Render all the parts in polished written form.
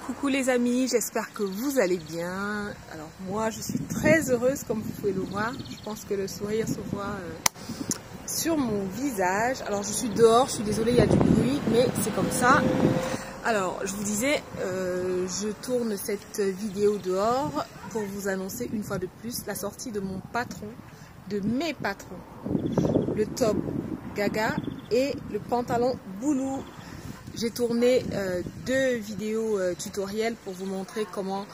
Coucou les amis, j'espère que vous allez bien. Alors moi je suis très heureuse comme vous pouvez le voir. Je pense que le sourire se voit sur mon visage. Alors je suis dehors, je suis désolée, il y a du bruit, mais c'est comme ça. Alors je vous disais, je tourne cette vidéo dehors pour vous annoncer une fois de plus la sortie de mon patron, de mes patrons. Le top Gaga et le pantalon Boulou. J'ai tourné deux vidéos tutoriels pour vous montrer comment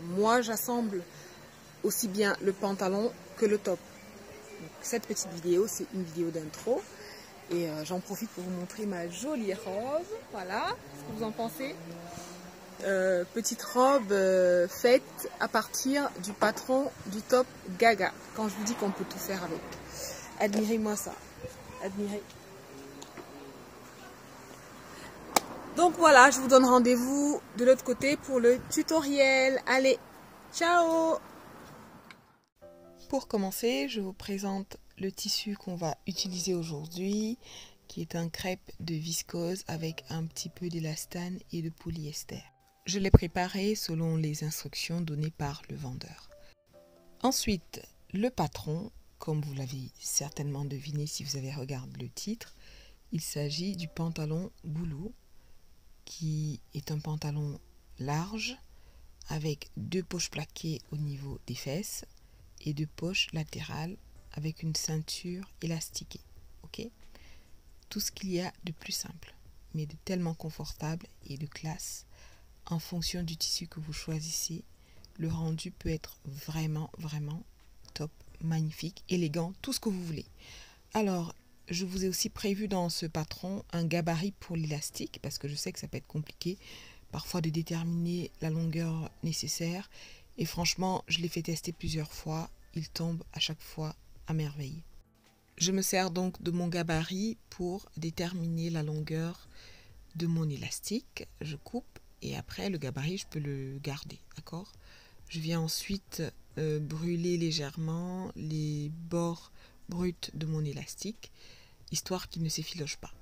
moi j'assemble aussi bien le pantalon que le top. Donc, cette petite vidéo, c'est une vidéo d'intro et j'en profite pour vous montrer ma jolie robe. Voilà, qu'est-ce que vous en pensez? Petite robe faite à partir du patron du top Gaga. Quand je vous dis qu'on peut tout faire avec. Admirez-moi ça. Admirez. Donc voilà, je vous donne rendez-vous de l'autre côté pour le tutoriel. Allez, ciao! Pour commencer, je vous présente le tissu qu'on va utiliser aujourd'hui, qui est un crêpe de viscose avec un petit peu d'élastane et de polyester. Je l'ai préparé selon les instructions données par le vendeur. Ensuite, le patron, comme vous l'avez certainement deviné si vous avez regardé le titre, il s'agit du pantalon Boulou, qui est un pantalon large avec deux poches plaquées au niveau des fesses et deux poches latérales avec une ceinture élastiquée. Ok, tout ce qu'il y a de plus simple, mais de tellement confortable et de classe. En fonction du tissu que vous choisissez, le rendu peut être vraiment top, magnifique, élégant, tout ce que vous voulez. Alors, je vous ai aussi prévu dans ce patron un gabarit pour l'élastique parce que je sais que ça peut être compliqué parfois de déterminer la longueur nécessaire et franchement je l'ai fait tester plusieurs fois, il tombe à chaque fois à merveille. Je me sers donc de mon gabarit pour déterminer la longueur de mon élastique, je coupe et après le gabarit je peux le garder, d'accord? Je viens ensuite brûler légèrement les bords bruts de mon élastique, histoire qu'il ne s'effiloche pas.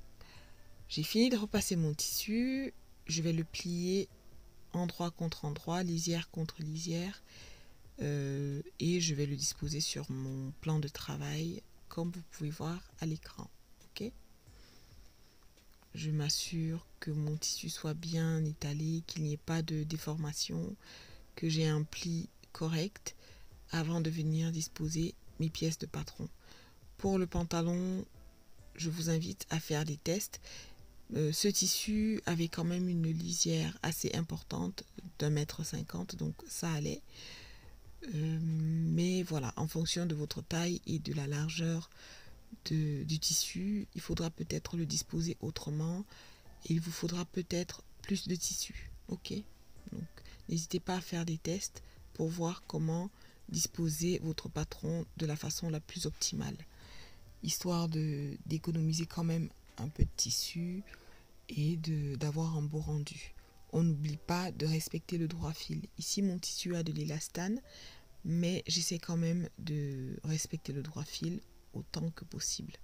J'ai fini de repasser mon tissu, je vais le plier endroit contre endroit, lisière contre lisière, et je vais le disposer sur mon plan de travail, comme vous pouvez voir à l'écran. Okay, je m'assure que mon tissu soit bien étalé, qu'il n'y ait pas de déformation, que j'ai un pli correct avant de venir disposer mes pièces de patron. Pour le pantalon, je vous invite à faire des tests. Ce tissu avait quand même une lisière assez importante d'1,50 m, donc ça allait. Mais voilà, en fonction de votre taille et de la largeur du tissu, il faudra peut-être le disposer autrement et il vous faudra peut-être plus de tissu. Ok, donc n'hésitez pas à faire des tests pour voir comment disposer votre patron de la façon la plus optimale, histoire d'économiser quand même un peu de tissu et d'avoir un beau rendu. On n'oublie pas de respecter le droit fil. Ici mon tissu a de l'élastane, mais j'essaie quand même de respecter le droit fil autant que possible.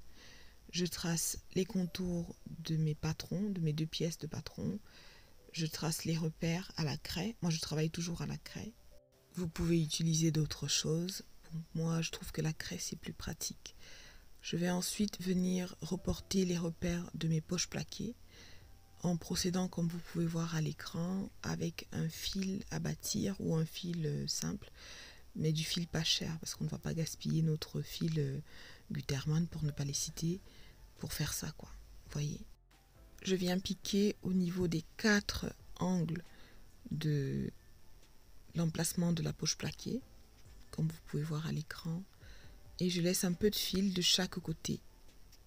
Je trace les contours de mes patrons, de mes deux pièces de patron. Je trace les repères à la craie. Moi je travaille toujours à la craie. Vous pouvez utiliser d'autres choses. Bon, moi je trouve que la craie c'est plus pratique. Je vais ensuite venir reporter les repères de mes poches plaquées en procédant comme vous pouvez voir à l'écran avec un fil à bâtir ou un fil simple, mais du fil pas cher parce qu'on ne va pas gaspiller notre fil Gutermann pour ne pas les citer pour faire ça quoi. Vous voyez, je viens piquer au niveau des 4 angles de l'emplacement de la poche plaquée comme vous pouvez voir à l'écran et je laisse un peu de fil de chaque côté.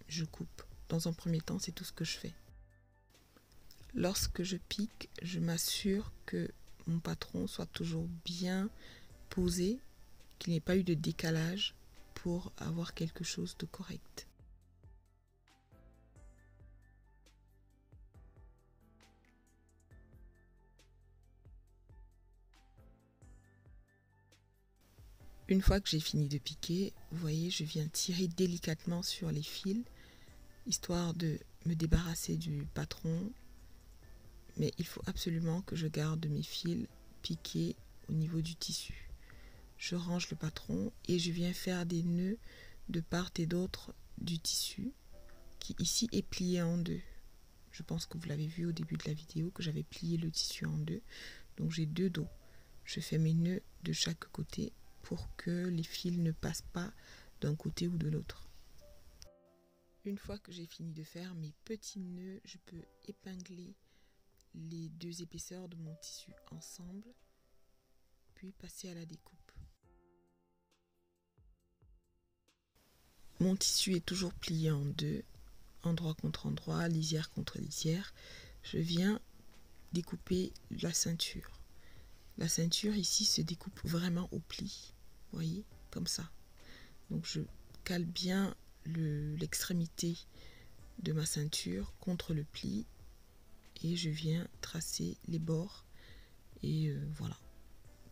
Je coupe. Dans un premier temps, c'est tout ce que je fais. Lorsque je pique, je m'assure que mon patron soit toujours bien posé, qu'il n'y ait pas eu de décalage pour avoir quelque chose de correct. Une fois que j'ai fini de piquer, vous voyez, je viens tirer délicatement sur les fils, histoire de me débarrasser du patron, mais il faut absolument que je garde mes fils piqués au niveau du tissu. Je range le patron et je viens faire des nœuds de part et d'autre du tissu qui ici est plié en deux. Je pense que vous l'avez vu au début de la vidéo que j'avais plié le tissu en deux. Donc j'ai deux dos. Je fais mes nœuds de chaque côté pour que les fils ne passent pas d'un côté ou de l'autre. Une fois que j'ai fini de faire mes petits nœuds, je peux épingler les deux épaisseurs de mon tissu ensemble, puis passer à la découpe. Mon tissu est toujours plié en deux, endroit contre endroit, lisière contre lisière. Je viens découper la ceinture. La ceinture ici se découpe vraiment au pli, vous voyez, comme ça. Donc je cale bien l'extrémité de ma ceinture contre le pli et je viens tracer les bords et voilà,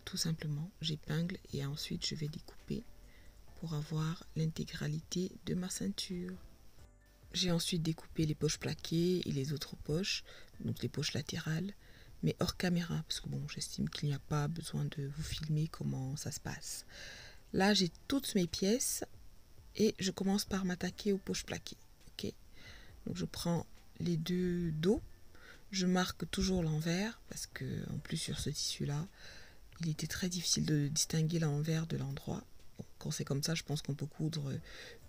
tout simplement j'épingle et ensuite je vais découper pour avoir l'intégralité de ma ceinture. J'ai ensuite découpé les poches plaquées et les autres poches, donc les poches latérales, mais hors caméra, parce que bon, j'estime qu'il n'y a pas besoin de vous filmer comment ça se passe. Là, j'ai toutes mes pièces et je commence par m'attaquer aux poches plaquées. Ok, donc je prends les deux dos, je marque toujours l'envers, parce que en plus sur ce tissu-là, il était très difficile de distinguer l'envers de l'endroit. Bon, quand c'est comme ça, je pense qu'on peut coudre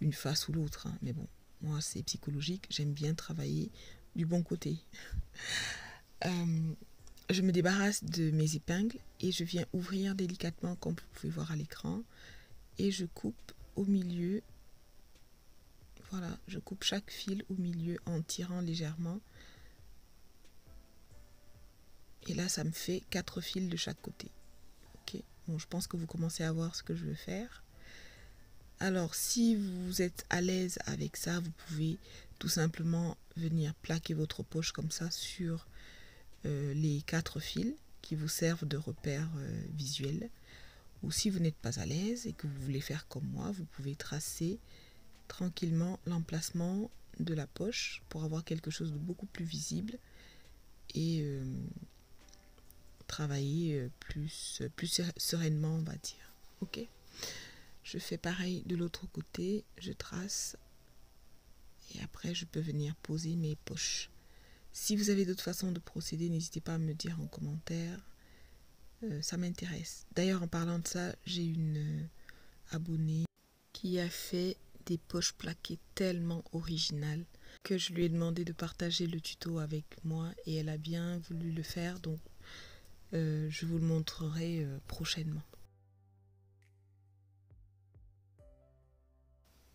une face ou l'autre, hein, mais bon. Moi, c'est psychologique, j'aime bien travailler du bon côté. Je me débarrasse de mes épingles et je viens ouvrir délicatement, comme vous pouvez voir à l'écran. Et je coupe au milieu. Voilà, je coupe chaque fil au milieu en tirant légèrement. Et là, ça me fait 4 fils de chaque côté. Ok, bon, je pense que vous commencez à voir ce que je veux faire. Alors, si vous êtes à l'aise avec ça, vous pouvez tout simplement venir plaquer votre poche comme ça sur les 4 fils qui vous servent de repère visuel. Ou si vous n'êtes pas à l'aise et que vous voulez faire comme moi, vous pouvez tracer tranquillement l'emplacement de la poche pour avoir quelque chose de beaucoup plus visible et travailler plus sereinement, on va dire. Ok, je fais pareil de l'autre côté, je trace et après je peux venir poser mes poches. Si vous avez d'autres façons de procéder, n'hésitez pas à me dire en commentaire, ça m'intéresse. D'ailleurs, en parlant de ça, j'ai une abonnée qui a fait des poches plaquées tellement originales que je lui ai demandé de partager le tuto avec moi et elle a bien voulu le faire, donc je vous le montrerai prochainement.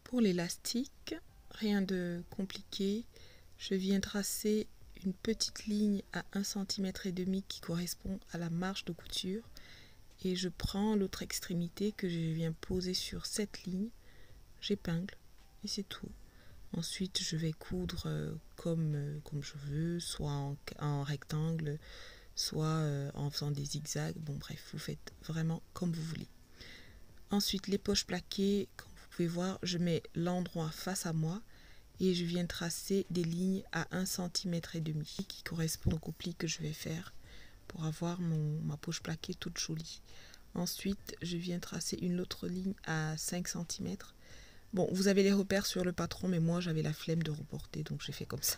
Pour l'élastique, rien de compliqué, je viens tracer une petite ligne à 1,5 cm qui correspond à la marge de couture et je prends l'autre extrémité que je viens poser sur cette ligne, j'épingle et c'est tout. Ensuite je vais coudre comme je veux, soit en rectangle, soit en faisant des zigzags, bon bref, vous faites vraiment comme vous voulez. Ensuite les poches plaquées, comme vous pouvez voir, je mets l'endroit face à moi et je viens tracer des lignes à 1,5 cm qui correspondent au pli que je vais faire pour avoir ma poche plaquée toute jolie. Ensuite, je viens tracer une autre ligne à 5 cm. Bon, vous avez les repères sur le patron, mais moi j'avais la flemme de reporter, donc j'ai fait comme ça.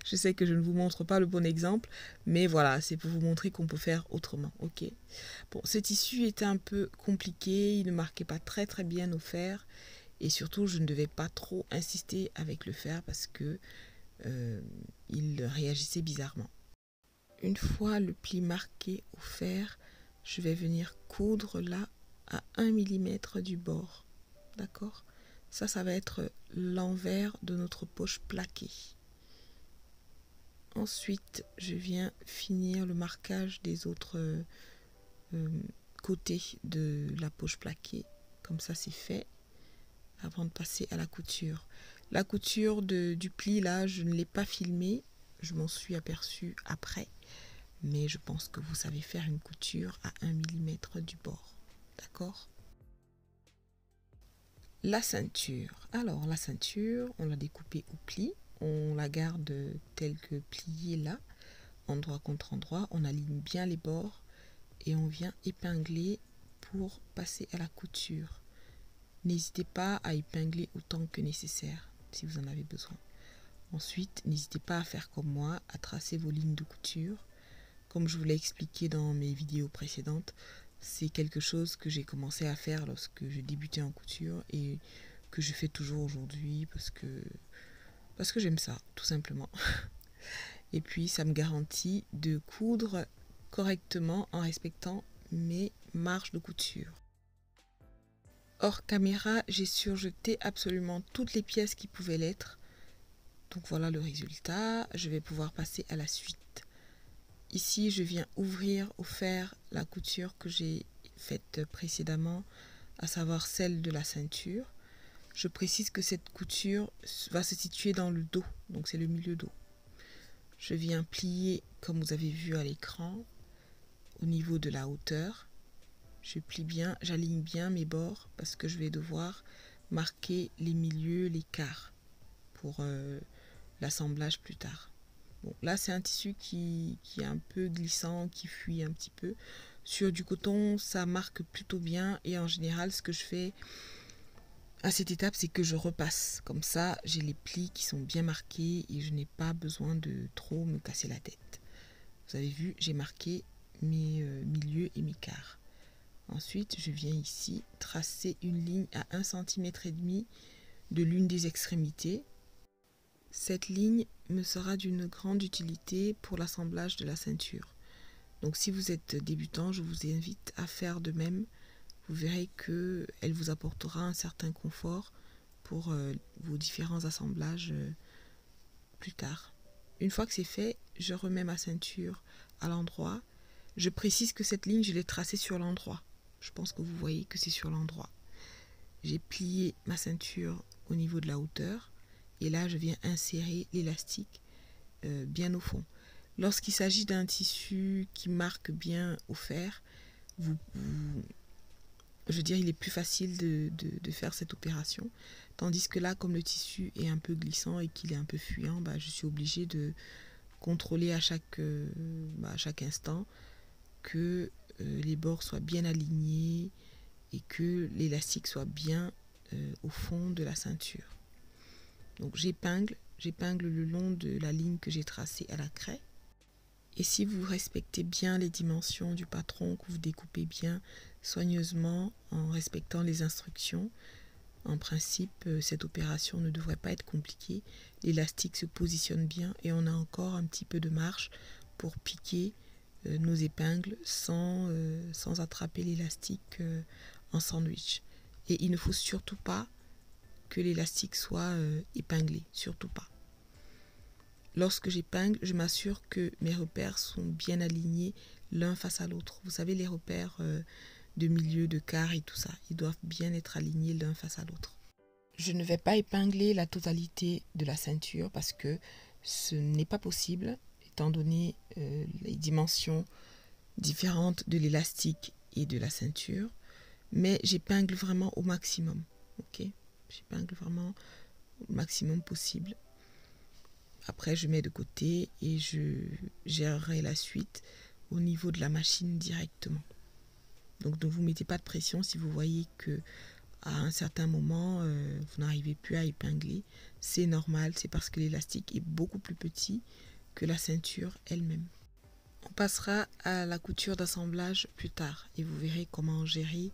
Je sais que je ne vous montre pas le bon exemple, mais voilà, c'est pour vous montrer qu'on peut faire autrement, ok. Bon, ce tissu était un peu compliqué, il ne marquait pas très bien au fer, et surtout je ne devais pas trop insister avec le fer parce que il réagissait bizarrement. Une fois le pli marqué au fer, je vais venir coudre là à 1 mm du bord, d'accord. Ça va être l'envers de notre poche plaquée. Ensuite, je viens finir le marquage des autres côtés de la poche plaquée. Comme ça, c'est fait avant de passer à la couture. La couture du pli, là, je ne l'ai pas filmé. Je m'en suis aperçue après. Mais je pense que vous savez faire une couture à 1 mm du bord. D'accord? La ceinture. Alors, la ceinture, on l'a découpée au pli. On la garde telle que pliée là. endroit contre endroit, on aligne bien les bords et on vient épingler pour passer à la couture. N'hésitez pas à épingler autant que nécessaire si vous en avez besoin. Ensuite, n'hésitez pas à faire comme moi, à tracer vos lignes de couture. Comme je vous l'ai expliqué dans mes vidéos précédentes, c'est quelque chose que j'ai commencé à faire lorsque je débutais en couture et que je fais toujours aujourd'hui parce que j'aime ça, tout simplement. Et puis, ça me garantit de coudre correctement en respectant mes marges de couture. Hors caméra, j'ai surjeté absolument toutes les pièces qui pouvaient l'être. Donc voilà le résultat. Je vais pouvoir passer à la suite. Ici, je viens ouvrir au fer la couture que j'ai faite précédemment, à savoir celle de la ceinture. Je précise que cette couture va se situer dans le dos, donc c'est le milieu dos. Je viens plier, comme vous avez vu à l'écran, au niveau de la hauteur. Je plie bien, j'aligne bien mes bords parce que je vais devoir marquer les milieux, les quarts pour l'assemblage plus tard. Bon, là, c'est un tissu qui est un peu glissant, qui fuit un petit peu. Sur du coton, ça marque plutôt bien et en général, ce que je fais à cette étape, c'est que je repasse. Comme ça, j'ai les plis qui sont bien marqués et je n'ai pas besoin de trop me casser la tête. Vous avez vu, j'ai marqué mes milieux et mes quarts. Ensuite, je viens ici tracer une ligne à 1,5 cm de l'une des extrémités. Cette ligne me sera d'une grande utilité pour l'assemblage de la ceinture. Donc si vous êtes débutant, je vous invite à faire de même. Vous verrez qu'elle vous apportera un certain confort pour vos différents assemblages plus tard. Une fois que c'est fait, je remets ma ceinture à l'endroit. Je précise que cette ligne, je l'ai tracée sur l'endroit. Je pense que vous voyez que c'est sur l'endroit. J'ai plié ma ceinture au niveau de la hauteur et là je viens insérer l'élastique bien au fond. Lorsqu'il s'agit d'un tissu qui marque bien au fer, je veux dire, il est plus facile de faire cette opération. Tandis que là, comme le tissu est un peu glissant et qu'il est un peu fuyant, je suis obligée de contrôler à chaque instant que les bords soient bien alignés et que l'élastique soit bien au fond de la ceinture. Donc j'épingle le long de la ligne que j'ai tracée à la craie. Et si vous respectez bien les dimensions du patron, que vous découpez bien soigneusement en respectant les instructions, en principe, cette opération ne devrait pas être compliquée. L'élastique se positionne bien et on a encore un petit peu de marge pour piquer nos épingles sans attraper l'élastique en sandwich. Et il ne faut surtout pas que l'élastique soit épinglé, surtout pas. Lorsque j'épingle, je m'assure que mes repères sont bien alignés l'un face à l'autre. Vous savez, les repères de milieu, de quart et tout ça, ils doivent bien être alignés l'un face à l'autre. Je ne vais pas épingler la totalité de la ceinture parce que ce n'est pas possible, étant donné les dimensions différentes de l'élastique et de la ceinture, mais j'épingle vraiment au maximum. Ok, j'épingle vraiment au maximum possible. Après, je mets de côté et je gérerai la suite au niveau de la machine directement. Donc ne vous mettez pas de pression si vous voyez que à un certain moment, vous n'arrivez plus à épingler. C'est normal, c'est parce que l'élastique est beaucoup plus petit que la ceinture elle-même. On passera à la couture d'assemblage plus tard et vous verrez comment gérer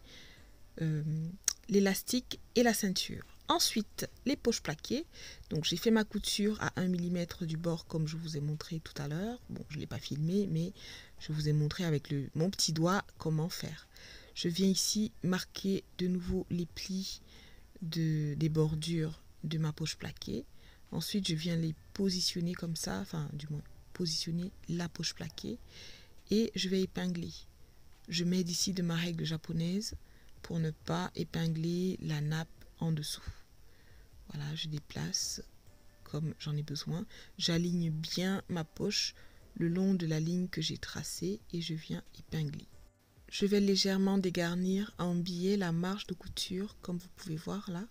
l'élastique et la ceinture. Ensuite, les poches plaquées. Donc j'ai fait ma couture à 1 mm du bord comme je vous ai montré tout à l'heure. Bon, je ne l'ai pas filmé, mais je vous ai montré avec mon petit doigt comment faire. Je viens ici marquer de nouveau les plis des bordures de ma poche plaquée. Ensuite, je viens les positionner comme ça, enfin du moins positionner la poche plaquée et je vais épingler. Je m'aide ici de ma règle japonaise pour ne pas épingler la nappe en dessous. Voilà, je déplace comme j'en ai besoin. J'aligne bien ma poche le long de la ligne que j'ai tracée et je viens épingler. Je vais légèrement dégarnir en biais la marge de couture, comme vous pouvez voir là,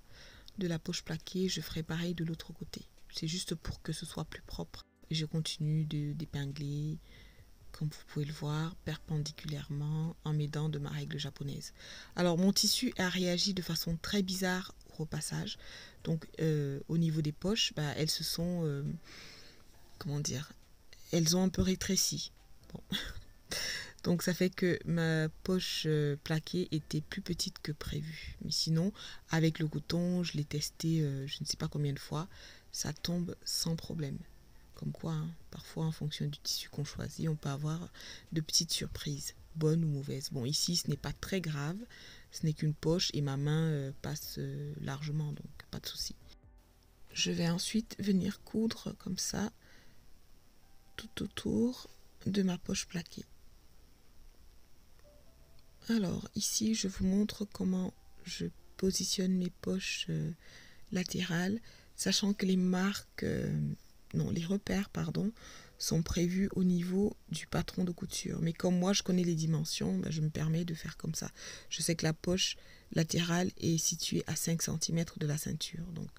de la poche plaquée. Je ferai pareil de l'autre côté. C'est juste pour que ce soit plus propre. Et je continue d'épingler comme vous pouvez le voir, perpendiculairement en m'aidant de ma règle japonaise. Alors mon tissu a réagi de façon très bizarre au repassage. Donc au niveau des poches, elles se sont, comment dire, elles ont un peu rétréci. Bon. Donc ça fait que ma poche plaquée était plus petite que prévu. Mais sinon, avec le coton, je l'ai testé je ne sais pas combien de fois, ça tombe sans problème. Comme quoi, hein, parfois en fonction du tissu qu'on choisit, on peut avoir de petites surprises, bonnes ou mauvaises. Bon, ici, ce n'est pas très grave, ce n'est qu'une poche et ma main passe largement, donc pas de souci. Je vais ensuite venir coudre comme ça, tout autour de ma poche plaquée. Alors ici je vous montre comment je positionne mes poches latérales, sachant que les les repères sont prévus au niveau du patron de couture. Mais comme moi je connais les dimensions, je me permets de faire comme ça. Je sais que la poche latérale est située à 5 cm de la ceinture. Donc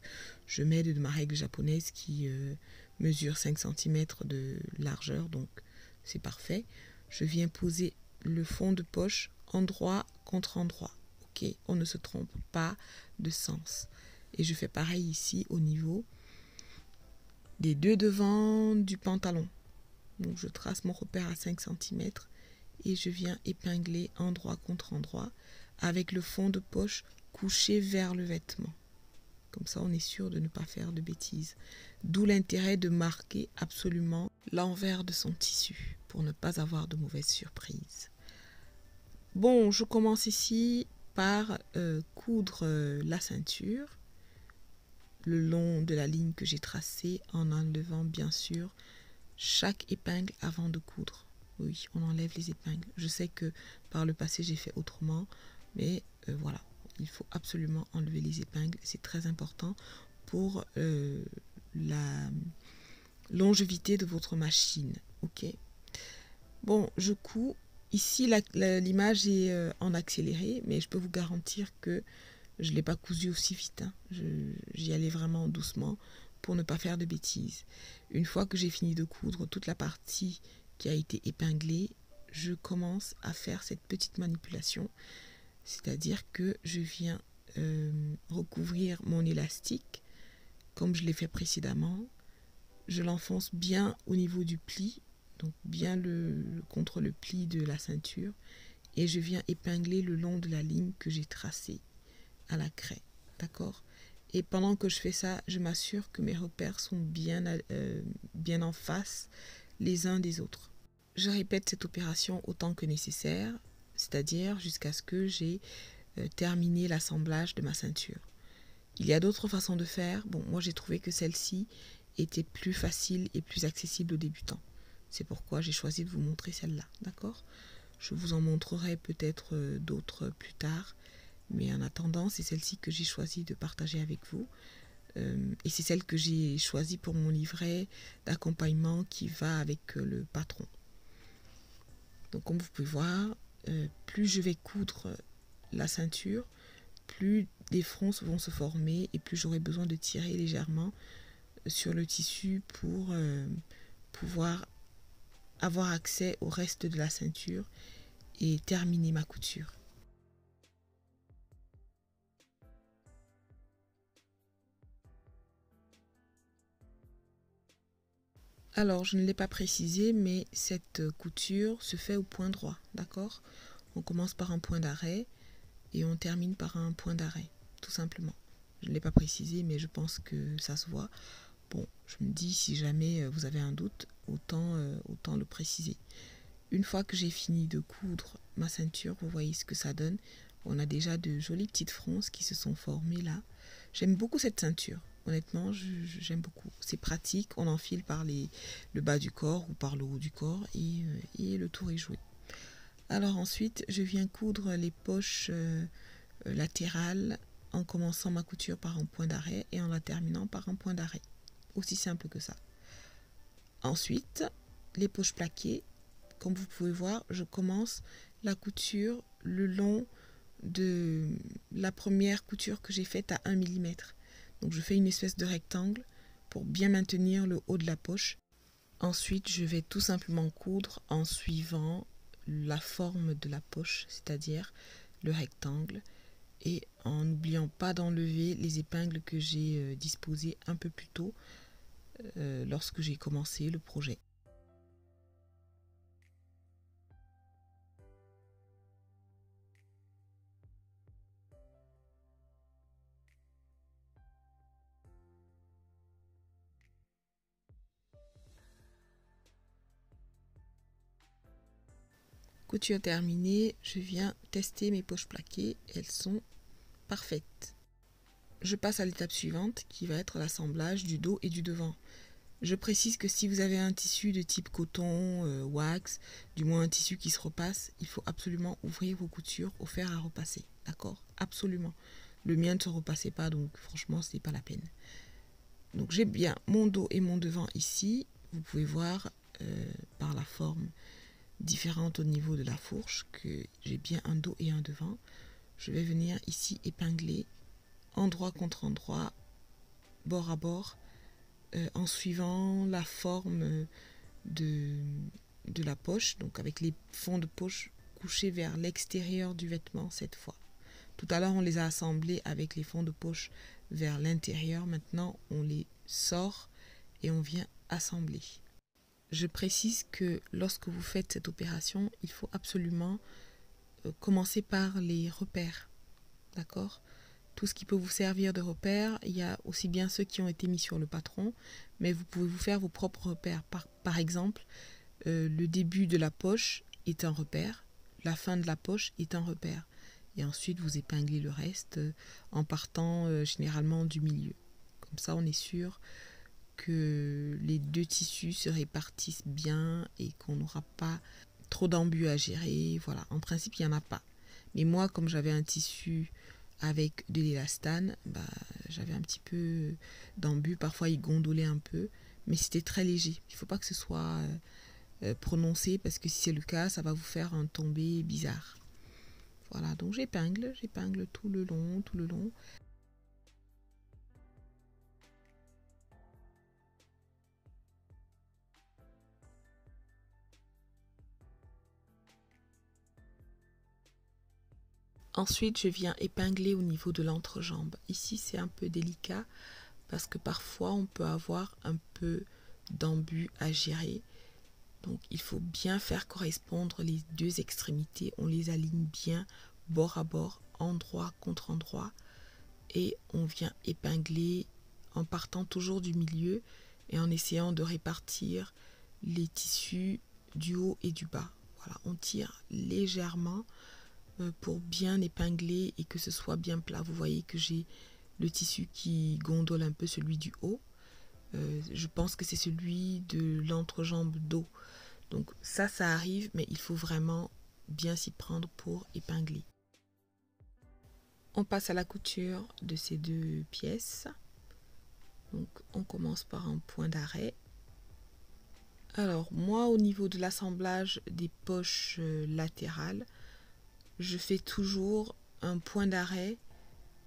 je mets de ma règle japonaise qui mesure 5 cm de largeur, donc c'est parfait. Je viens poser le fond de poche endroit contre endroit. Ok, on ne se trompe pas de sens. Et je fais pareil ici au niveau des deux devants du pantalon. Donc je trace mon repère à 5 cm et je viens épingler endroit contre endroit avec le fond de poche couché vers le vêtement. Comme ça, on est sûr de ne pas faire de bêtises. D'où l'intérêt de marquer absolument l'envers de son tissu pour ne pas avoir de mauvaises surprises. Bon, je commence ici par coudre la ceinture le long de la ligne que j'ai tracée en enlevant bien sûr chaque épingle avant de coudre. Oui, on enlève les épingles. Je sais que par le passé j'ai fait autrement, mais voilà, il faut absolument enlever les épingles. C'est très important pour la longévité de votre machine. Ok. Bon, je couds. Ici, l'image est en accéléré, mais je peux vous garantir que je ne l'ai pas cousu aussi vite. Hein. J'y allais vraiment doucement pour ne pas faire de bêtises. Une fois que j'ai fini de coudre toute la partie qui a été épinglée, je commence à faire cette petite manipulation. C'est-à-dire que je viens recouvrir mon élastique, comme je l'ai fait précédemment. Je l'enfonce bien au niveau du pli, donc bien contre le pli de la ceinture, et je viens épingler le long de la ligne que j'ai tracée à la craie, d'accord? Et pendant que je fais ça, je m'assure que mes repères sont bien en face les uns des autres. Je répète cette opération autant que nécessaire, c'est-à-dire jusqu'à ce que j'ai terminé l'assemblage de ma ceinture. Il y a d'autres façons de faire. Bon, moi j'ai trouvé que celle-ci était plus facile et plus accessible aux débutants. C'est pourquoi j'ai choisi de vous montrer celle-là, d'accord? Je vous en montrerai peut-être d'autres plus tard, mais en attendant, c'est celle-ci que j'ai choisi de partager avec vous. Et c'est celle que j'ai choisie pour mon livret d'accompagnement qui va avec le patron. Donc comme vous pouvez voir, plus je vais coudre la ceinture, plus des fronces vont se former et plus j'aurai besoin de tirer légèrement sur le tissu pour pouvoir avoir accès au reste de la ceinture et terminer ma couture. Alors, je ne l'ai pas précisé, mais cette couture se fait au point droit, d'accord? On commence par un point d'arrêt et on termine par un point d'arrêt, tout simplement. Je ne l'ai pas précisé, mais je pense que ça se voit. Bon, je me dis, si jamais vous avez un doute, autant le préciser. Une fois que j'ai fini de coudre ma ceinture, vous voyez ce que ça donne. On a déjà de jolies petites fronces qui se sont formées là. J'aime beaucoup cette ceinture. Honnêtement, j'aime beaucoup. C'est pratique, on enfile par le bas du corps ou par le haut du corps et le tour est joué. Alors ensuite, je viens coudre les poches latérales en commençant ma couture par un point d'arrêt et en la terminant par un point d'arrêt. Aussi simple que ça. Ensuite, les poches plaquées, comme vous pouvez voir, je commence la couture le long de la première couture que j'ai faite à 1 mm. Donc je fais une espèce de rectangle pour bien maintenir le haut de la poche. Ensuite, je vais tout simplement coudre en suivant la forme de la poche, c'est-à-dire le rectangle, et en n'oubliant pas d'enlever les épingles que j'ai disposées un peu plus tôt lorsque j'ai commencé le projet. Couture terminée, je viens tester mes poches plaquées, elles sont parfaites. Je passe à l'étape suivante qui va être l'assemblage du dos et du devant. Je précise que si vous avez un tissu de type coton, wax, du moins un tissu qui se repasse, il faut absolument ouvrir vos coutures au fer à repasser, d'accord? Absolument. Le mien ne se repassait pas, donc franchement, ce n'est pas la peine. Donc j'ai bien mon dos et mon devant ici. Vous pouvez voir par la forme différente au niveau de la fourche que j'ai bien un dos et un devant. Je vais venir ici épingler endroit contre endroit, bord à bord, en suivant la forme de la poche, donc avec les fonds de poche couchés vers l'extérieur du vêtement cette fois. Tout à l'heure, on les a assemblés avec les fonds de poche vers l'intérieur. Maintenant, on les sort et on vient assembler. Je précise que lorsque vous faites cette opération, il faut absolument commencer par les repères. D'accord? Tout ce qui peut vous servir de repère, il y a aussi bien ceux qui ont été mis sur le patron, mais vous pouvez vous faire vos propres repères. Par exemple, le début de la poche est un repère, la fin de la poche est un repère. Et ensuite, vous épinglez le reste en partant généralement du milieu. Comme ça, on est sûr que les deux tissus se répartissent bien et qu'on n'aura pas trop d'embus à gérer. Voilà, en principe, il n'y en a pas. Mais moi, comme j'avais un tissu avec de l'élastane, j'avais un petit peu d'embus. Parfois, il gondolait un peu, mais c'était très léger. Il ne faut pas que ce soit prononcé parce que si c'est le cas, ça va vous faire un tombé bizarre. Voilà, donc j'épingle tout le long, tout le long. Ensuite, je viens épingler au niveau de l'entrejambe. Ici, c'est un peu délicat parce que parfois, on peut avoir un peu d'embus à gérer. Donc, il faut bien faire correspondre les deux extrémités. On les aligne bien bord à bord, endroit contre endroit. Et on vient épingler en partant toujours du milieu et en essayant de répartir les tissus du haut et du bas. Voilà, on tire légèrement pour bien épingler et que ce soit bien plat. Vous voyez que j'ai le tissu qui gondole un peu, celui du haut. Je pense que c'est celui de l'entrejambe dos. Donc ça arrive, mais il faut vraiment bien s'y prendre pour épingler. On passe à la couture de ces deux pièces. Donc on commence par un point d'arrêt. Alors moi, au niveau de l'assemblage des poches latérales, je fais toujours un point d'arrêt,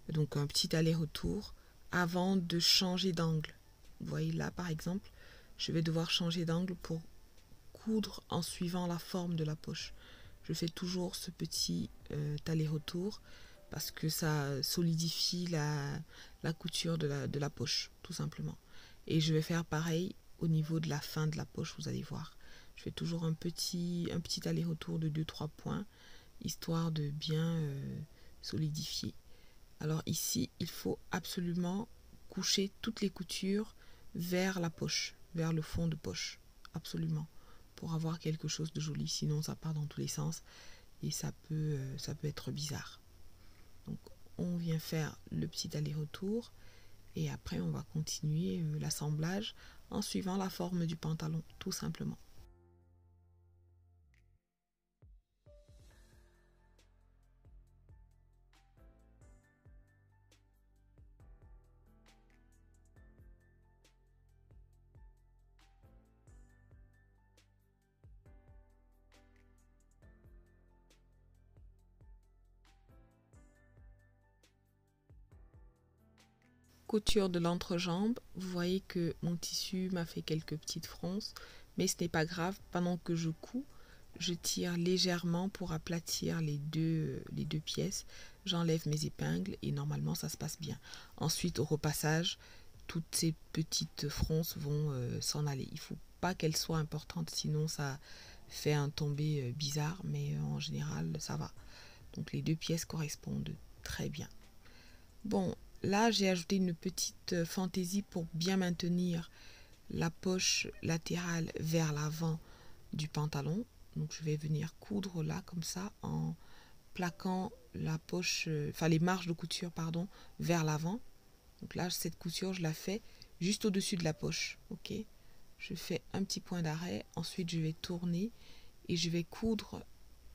donc un petit aller-retour, avant de changer d'angle. Vous voyez là par exemple, je vais devoir changer d'angle pour coudre en suivant la forme de la poche. Je fais toujours ce petit aller-retour parce que ça solidifie la couture de la poche, tout simplement. Et je vais faire pareil au niveau de la fin de la poche, vous allez voir. Je fais toujours un petit aller-retour de 2-3 points, histoire de bien solidifier. Alors ici, il faut absolument coucher toutes les coutures vers la poche, vers le fond de poche, absolument, pour avoir quelque chose de joli. Sinon, ça part dans tous les sens et ça peut être bizarre. Donc, on vient faire le petit aller-retour et après, on va continuer l'assemblage en suivant la forme du pantalon, tout simplement. Couture de l'entrejambe, vous voyez que mon tissu m'a fait quelques petites fronces. Mais ce n'est pas grave, pendant que je couds, je tire légèrement pour aplatir les deux pièces. J'enlève mes épingles et normalement ça se passe bien. Ensuite, au repassage, toutes ces petites fronces vont s'en aller. Il ne faut pas qu'elles soient importantes, sinon ça fait un tombé bizarre, mais en général ça va. Donc les deux pièces correspondent très bien. Bon, là j'ai ajouté une petite fantaisie pour bien maintenir la poche latérale vers l'avant du pantalon. Donc je vais venir coudre là comme ça en plaquant la poche, les marges de couture pardon, vers l'avant. Donc là cette couture je la fais juste au-dessus de la poche, ok. Je fais un petit point d'arrêt, ensuite je vais tourner et je vais coudre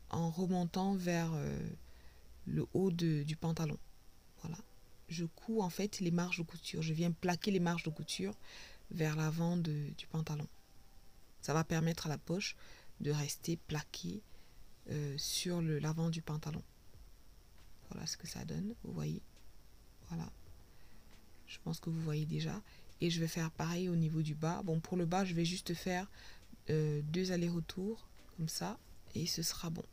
en remontant vers le haut du pantalon. Voilà, je couds en fait les marges de couture, je viens plaquer les marges de couture vers l'avant du pantalon. Ça va permettre à la poche de rester plaquée sur l'avant du pantalon. Voilà ce que ça donne, vous voyez. Voilà, je pense que vous voyez déjà. Et je vais faire pareil au niveau du bas. Bon, pour le bas, je vais juste faire 2 allers-retours, comme ça, et ce sera bon.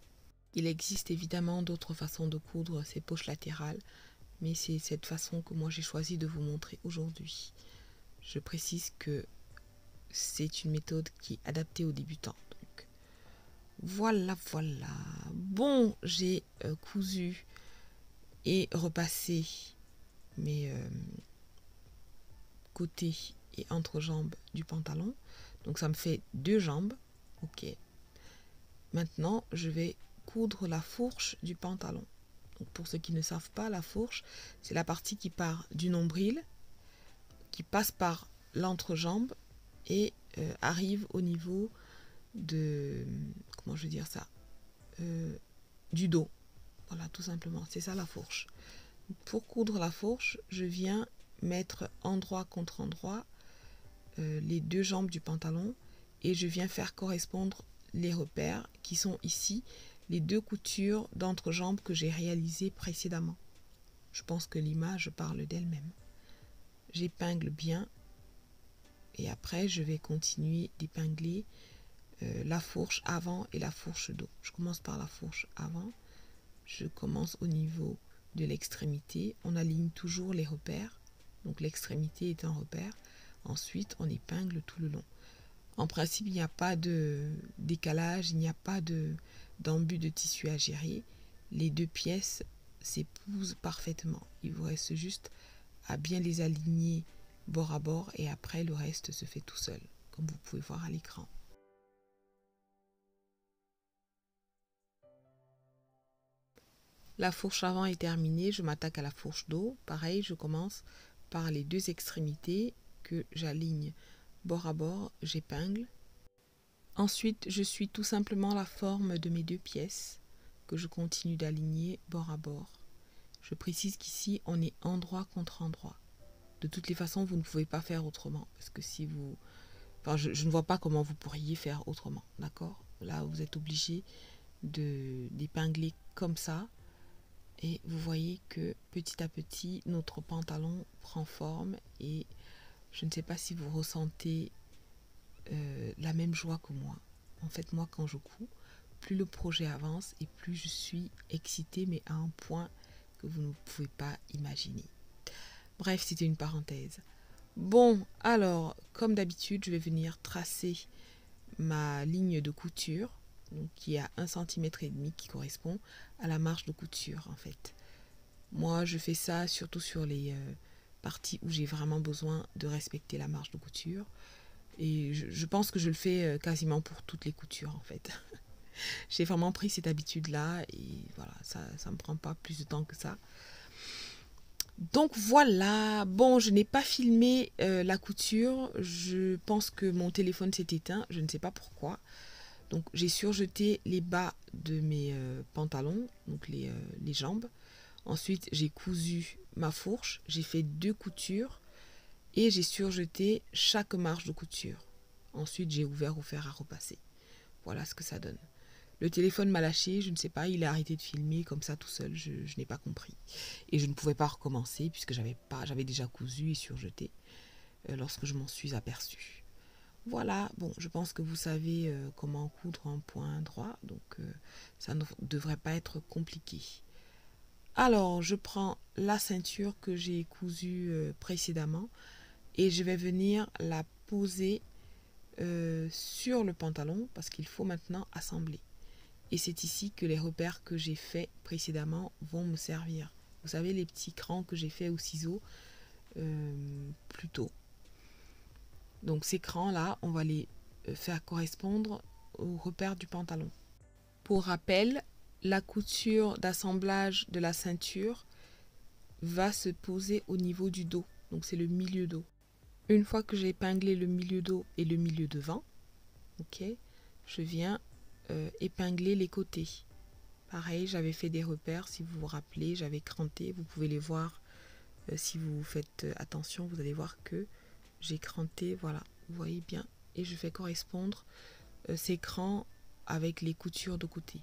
Il existe évidemment d'autres façons de coudre ces poches latérales, mais c'est cette façon que moi j'ai choisi de vous montrer aujourd'hui. Je précise que c'est une méthode qui est adaptée aux débutants. Donc, voilà. Bon, j'ai cousu et repassé mes côtés et entrejambes du pantalon. Donc ça me fait 2 jambes. Ok. Maintenant, je vais coudre la fourche du pantalon. Donc, pour ceux qui ne savent pas, la fourche, c'est la partie qui part du nombril, qui passe par l'entrejambe et arrive au niveau de, comment je veux dire ça, du dos. Voilà, tout simplement, c'est ça la fourche. Pour coudre la fourche, je viens mettre endroit contre endroit les 2 jambes du pantalon et je viens faire correspondre les repères qui sont ici, les 2 coutures d'entrejambe que j'ai réalisées précédemment. Je pense que l'image parle d'elle-même. J'épingle bien et après je vais continuer d'épingler la fourche avant et la fourche dos. Je commence par la fourche avant, je commence au niveau de l'extrémité, on aligne toujours les repères, donc l'extrémité est un repère, ensuite on épingle tout le long. En principe, il n'y a pas de décalage, il n'y a pas d'embut de tissu à gérer. Les 2 pièces s'épousent parfaitement. Il vous reste juste à bien les aligner bord à bord et après le reste se fait tout seul, comme vous pouvez voir à l'écran. La fourche avant est terminée, je m'attaque à la fourche dos. Pareil, je commence par les 2 extrémités que j'aligne bord à bord, j'épingle. Ensuite, je suis tout simplement la forme de mes 2 pièces que je continue d'aligner bord à bord. Je précise qu'ici, on est endroit contre endroit. De toutes les façons, vous ne pouvez pas faire autrement. Parce que si vous... Enfin, je ne vois pas comment vous pourriez faire autrement. D'accord? Là, vous êtes obligé d'épingler comme ça. Et vous voyez que petit à petit, notre pantalon prend forme. Et je ne sais pas si vous ressentez la même joie que moi. En fait, moi, quand je couds, plus le projet avance et plus je suis excitée, mais à un point que vous ne pouvez pas imaginer. Bref, c'était une parenthèse. Bon, alors, comme d'habitude, je vais venir tracer ma ligne de couture, donc qui est à 1,5 cm qui correspond à la marge de couture, en fait. Moi, je fais ça surtout sur les parties où j'ai vraiment besoin de respecter la marge de couture. Et je pense que je le fais quasiment pour toutes les coutures, en fait. J'ai vraiment pris cette habitude-là et voilà, ça ne me prend pas plus de temps que ça. Donc voilà, bon, je n'ai pas filmé la couture. Je pense que mon téléphone s'est éteint, je ne sais pas pourquoi. Donc j'ai surjeté les bas de mes pantalons, donc les jambes. Ensuite, j'ai cousu ma fourche, j'ai fait 2 coutures et j'ai surjeté chaque marge de couture. Ensuite, j'ai ouvert au fer à repasser. Voilà ce que ça donne. Le téléphone m'a lâché, je ne sais pas, il a arrêté de filmer comme ça tout seul, je n'ai pas compris. Et je ne pouvais pas recommencer puisque j'avais déjà cousu et surjeté lorsque je m'en suis aperçue. Voilà, bon, je pense que vous savez comment coudre un point droit, donc ça ne devrait pas être compliqué. Alors, je prends la ceinture que j'ai cousue précédemment et je vais venir la poser sur le pantalon parce qu'il faut maintenant assembler. Et c'est ici que les repères que j'ai faits précédemment vont me servir. Vous savez, les petits crans que j'ai faits au ciseau plus tôt. Donc ces crans-là, on va les faire correspondre aux repères du pantalon. Pour rappel, la couture d'assemblage de la ceinture va se poser au niveau du dos. Donc c'est le milieu dos. Une fois que j'ai épinglé le milieu dos et le milieu devant, ok, je viens épingler les côtés. Pareil, j'avais fait des repères, si vous vous rappelez, j'avais cranté, vous pouvez les voir. Si vous faites attention, vous allez voir que j'ai cranté, voilà, vous voyez bien. Et je fais correspondre ces crans avec les coutures de côté.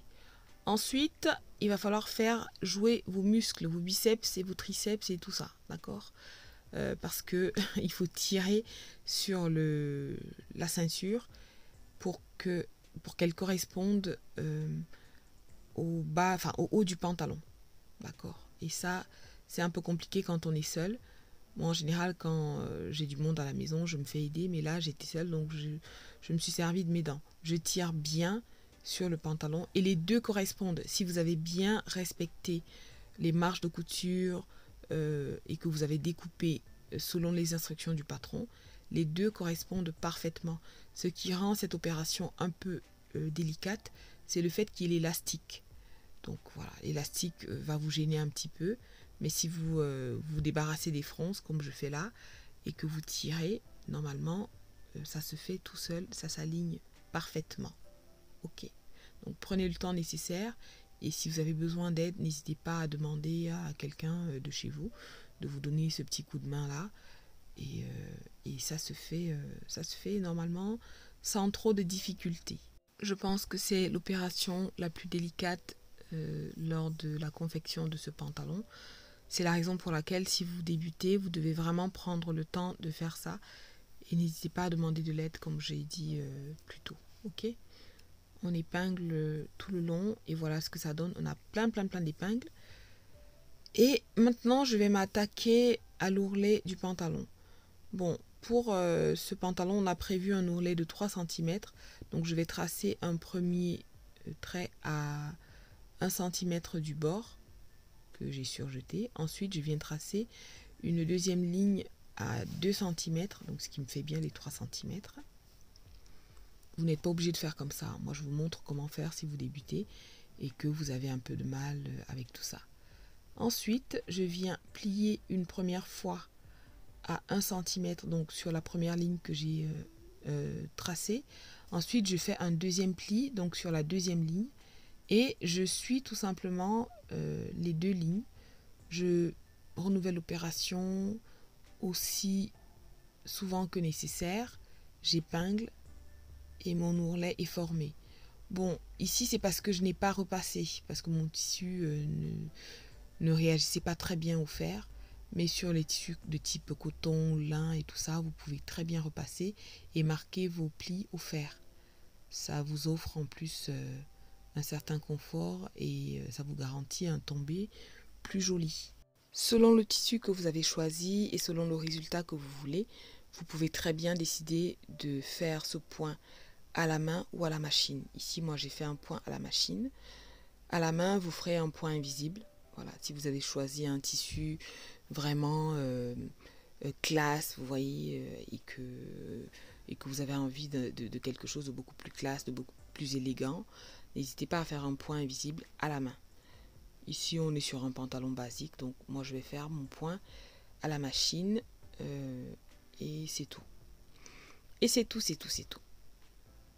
Ensuite, il va falloir faire jouer vos muscles, vos biceps et vos triceps et tout ça, d'accord parce que il faut tirer sur la ceinture pour qu'elle corresponde au bas, enfin au haut du pantalon, d'accord. Et ça, c'est un peu compliqué quand on est seul. Moi, en général, quand j'ai du monde à la maison, je me fais aider, mais là, j'étais seule, donc je me suis servi de mes dents. Je tire bien sur le pantalon et les deux correspondent. Si vous avez bien respecté les marges de couture et que vous avez découpé selon les instructions du patron, les deux correspondent parfaitement. Ce qui rend cette opération un peu délicate, c'est le fait qu'il est élastique. Donc voilà, l'élastique va vous gêner un petit peu, mais si vous vous débarrassez des fronces comme je fais là et que vous tirez, normalement ça se fait tout seul, ça s'aligne parfaitement. Ok, donc prenez le temps nécessaire et si vous avez besoin d'aide, n'hésitez pas à demander à quelqu'un de chez vous de vous donner ce petit coup de main là et ça se fait normalement sans trop de difficultés. Je pense que c'est l'opération la plus délicate lors de la confection de ce pantalon. C'est la raison pour laquelle si vous débutez, vous devez vraiment prendre le temps de faire ça et n'hésitez pas à demander de l'aide comme j'ai dit plus tôt. Ok, on épingle tout le long et voilà ce que ça donne. On a plein d'épingles. Et maintenant, je vais m'attaquer à l'ourlet du pantalon. Bon, pour ce pantalon, on a prévu un ourlet de 3 cm. Donc, je vais tracer un premier trait à 1 cm du bord que j'ai surjeté. Ensuite, je viens tracer une deuxième ligne à 2 cm, donc ce qui me fait bien les 3 cm. Vous n'êtes pas obligé de faire comme ça. Moi, je vous montre comment faire si vous débutez et que vous avez un peu de mal avec tout ça. Ensuite, je viens plier une première fois à 1 cm, donc sur la première ligne que j'ai tracée. Ensuite, je fais un deuxième pli, donc sur la deuxième ligne. Et je suis tout simplement les deux lignes. Je renouvelle l'opération aussi souvent que nécessaire. J'épingle et mon ourlet est formé. Bon, ici c'est parce que je n'ai pas repassé, parce que mon tissu ne réagissait pas très bien au fer. Mais sur les tissus de type coton, lin et tout ça, vous pouvez très bien repasser et marquer vos plis au fer. Ça vous offre en plus un certain confort et ça vous garantit un tombé plus joli. Selon le tissu que vous avez choisi et selon le résultat que vous voulez, vous pouvez très bien décider de faire ce point à la main ou à la machine. Ici, moi, j'ai fait un point à la machine. À la main, vous ferez un point invisible. Voilà, si vous avez choisi un tissu vraiment classe, vous voyez, et que vous avez envie de quelque chose de beaucoup plus classe, de beaucoup plus élégant, n'hésitez pas à faire un point invisible à la main. Ici, on est sur un pantalon basique, donc moi, je vais faire mon point à la machine et c'est tout. Et c'est tout.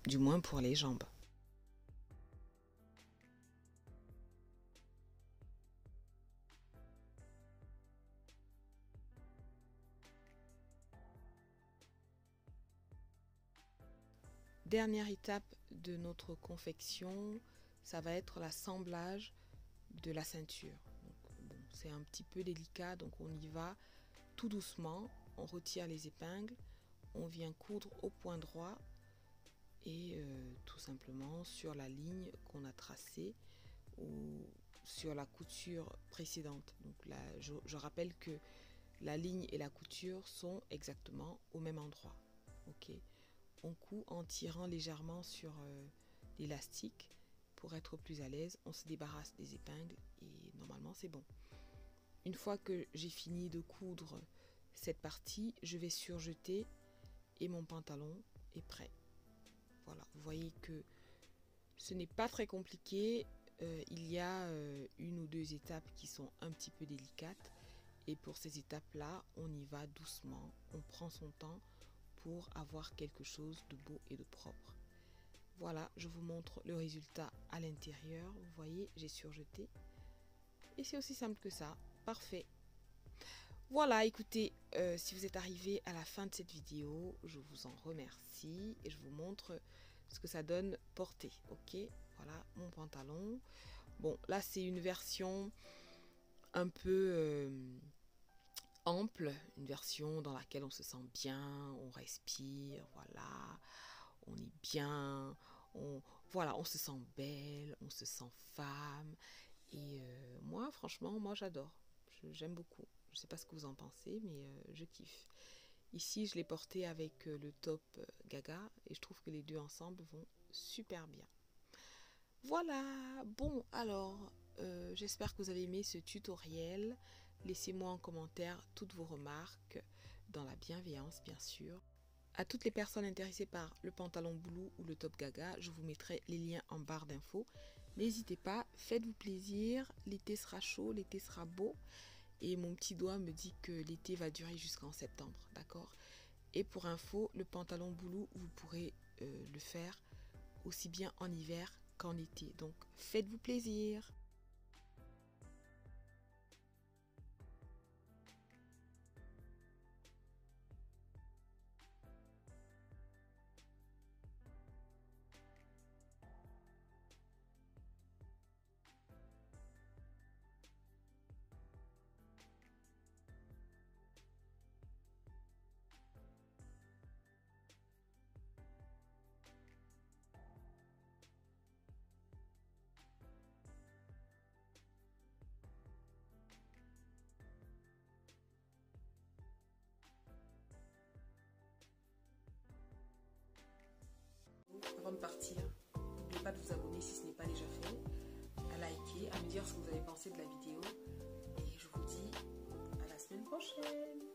Du moins pour les jambes. Dernière étape de notre confection, ça va être l'assemblage de la ceinture. Bon, c'est un petit peu délicat, donc on y va tout doucement. On retire les épingles, on vient coudre au point droit et tout simplement sur la ligne qu'on a tracée ou sur la couture précédente. Donc là, je rappelle que la ligne et la couture sont exactement au même endroit. Ok, on coud en tirant légèrement sur l'élastique pour être plus à l'aise. On se débarrasse des épingles et normalement c'est bon. Une fois que j'ai fini de coudre cette partie, je vais surjeter et mon pantalon est prêt. Voilà, vous voyez que ce n'est pas très compliqué. Il y a une ou deux étapes qui sont un petit peu délicates. Et pour ces étapes-là, on y va doucement. On prend son temps pour avoir quelque chose de beau et de propre. Voilà, je vous montre le résultat à l'intérieur. Vous voyez, j'ai surjeté. Et c'est aussi simple que ça. Parfait. Voilà, écoutez, si vous êtes arrivé à la fin de cette vidéo, je vous en remercie et je vous montre ce que ça donne porté. Ok, voilà mon pantalon. Bon, là c'est une version un peu ample, une version dans laquelle on se sent bien, on respire, voilà, on est bien, voilà, on se sent belle, on se sent femme. Et moi, franchement, moi j'adore, j'aime beaucoup. Je ne sais pas ce que vous en pensez, mais je kiffe. Ici, je l'ai porté avec le top Gaga et je trouve que les deux ensemble vont super bien. Voilà, bon alors, j'espère que vous avez aimé ce tutoriel. Laissez-moi en commentaire toutes vos remarques, dans la bienveillance bien sûr. À toutes les personnes intéressées par le pantalon Boulou ou le top Gaga, je vous mettrai les liens en barre d'infos. N'hésitez pas, faites-vous plaisir, l'été sera chaud, l'été sera beau. Et mon petit doigt me dit que l'été va durer jusqu'en septembre, d'accord? Et pour info, le pantalon Boulou, vous pourrez le faire aussi bien en hiver qu'en été. Donc, faites-vous plaisir! Avant de partir, n'oubliez pas de vous abonner si ce n'est pas déjà fait, à liker, à me dire ce que vous avez pensé de la vidéo. Et je vous dis à la semaine prochaine.